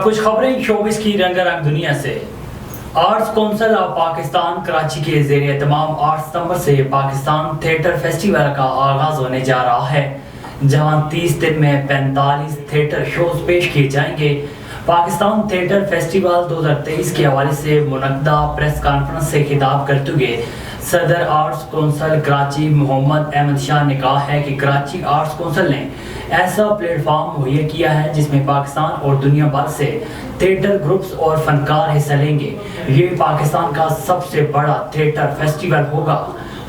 कुछ खबरें शोबिस की रंगारंग दुनिया से। Arts council of Pakistan Karachi के ज़ेरे एहतमाम 8 सितंबर से पाकिस्तान थिएटर फेस्टिवल का आगाज होने जा रहा है, जहां 30 दिन में 45 थिएटर शोज पेश किए जाएंगे। पाकिस्तान थिएटर फेस्टिवल 2023 के हवाले से मुनक्दा प्रेस कॉन्फ्रेंस से खिताब करते हुए सदर आर्ट्स कौंसिल कराची मोहम्मद अहमद शाह ने कहा है कि कराची आर्ट्स कौंसिल ने ऐसा प्लेटफॉर्म मुहैया किया है जिसमें पाकिस्तान और दुनिया भर से थिएटर ग्रुप्स और फनकार हिस्सा लेंगे। ये पाकिस्तान का सबसे बड़ा थिएटर फेस्टिवल होगा।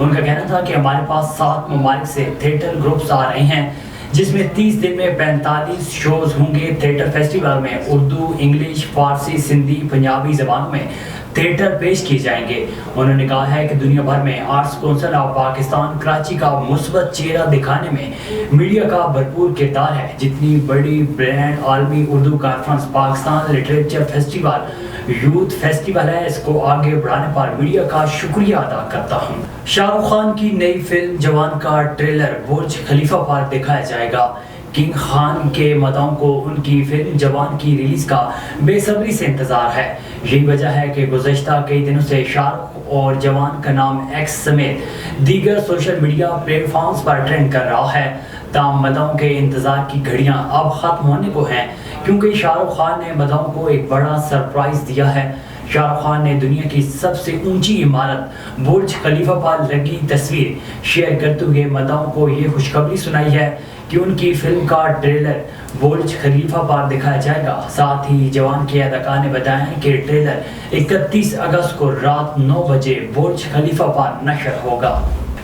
उनका कहना था कि हमारे पास 7 ममालिक से थिएटर ग्रुप्स आ रहे हैं, जिसमें 30 दिन में 45 शोज होंगे। थिएटर फेस्टिवल में उर्दू, इंग्लिश, फारसी, सिंधी, पंजाबी जबानों में थिएटर पेश किए जाएंगे। उन्होंने कहा है कि दुनिया भर में arts council of Pakistan Karachi का मुस्बत चेहरा दिखाने में मीडिया का भरपूर किरदार है। जितनी बड़ी ब्रांड आलमी Urdu conference Pakistan literature festival youth festival है, इसको आगे बढ़ाने पर मीडिया का शुक्रिया अदा करता हूँ। शाहरुख खान की नई फिल्म जवान का ट्रेलर बुर्ज खलीफा पर दिखाया जाएगा। किंग खान के मदाओं को उनकी फिल्म जवान की रिलीज का बेसब्री से इंतजार है। यही वजह है कि गुज़श्ता कई दिनों से शाहरुख और जवान का नाम एक्स समेत दीगर सोशल मीडिया प्लेटफॉर्म्स पर ट्रेंड कर रहा है। ताम मदाओं के इंतजार की घड़ियां अब खत्म होने को हैं, क्योंकि शाहरुख खान ने मदाओं को एक बड़ा सरप्राइज दिया है। शाहरुख खान ने दुनिया की सबसे ऊंची इमारत बुर्ज खलीफा पर लगी तस्वीर शेयर करते हुए मदाओं को ये खुशखबरी सुनाई है कि उनकी फिल्म का ट्रेलर बुर्ज खलीफा पर दिखाया जाएगा। साथ ही जवान के अदाकार ने बताया कि ट्रेलर 31 अगस्त को रात 9 बजे बुर्ज खलीफा पर नशर होगा।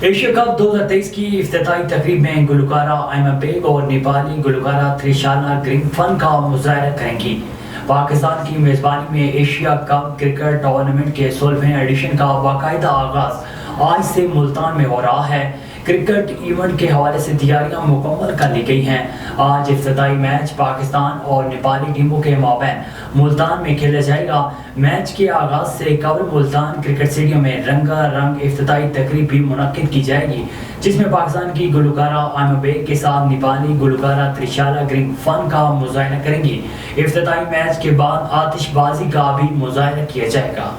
एशिया कप 2023 की इफ्तिताई तकरीब में गुलकारा आयमा बेग और नेपाली गुलकारा त्रिशाला ग्रिंगफन का मुजाहरा करेंगी। पाकिस्तान की मेजबानी में एशिया कप क्रिकेट टूर्नामेंट के 16वें एडिशन का बाकायदा आगाज आज से मुल्तान में हो रहा है। क्रिकेट इवेंट के हवाले से तैयारियां मुकम्मल कर ली गई हैं। आज इफ्तिताई मैच पाकिस्तान और नेपाली टीमों के माबैन मुल्तान में खेला जाएगा। मैच के आगाज से कबल मुल्तान क्रिकेट स्टेडियम में रंगारंग इफ्तिताई तकरीब भी मुनक्किद की जाएगी, जिसमें पाकिस्तान की गुलकारा आयमा बेग के साथ नेपाली गुलकारा त्रिशाला ग्रिंगफन का मुजाहरा करेंगी। इफ्तिताई मैच के बाद आतिशबाजी का भी मुजाहरा किया जाएगा।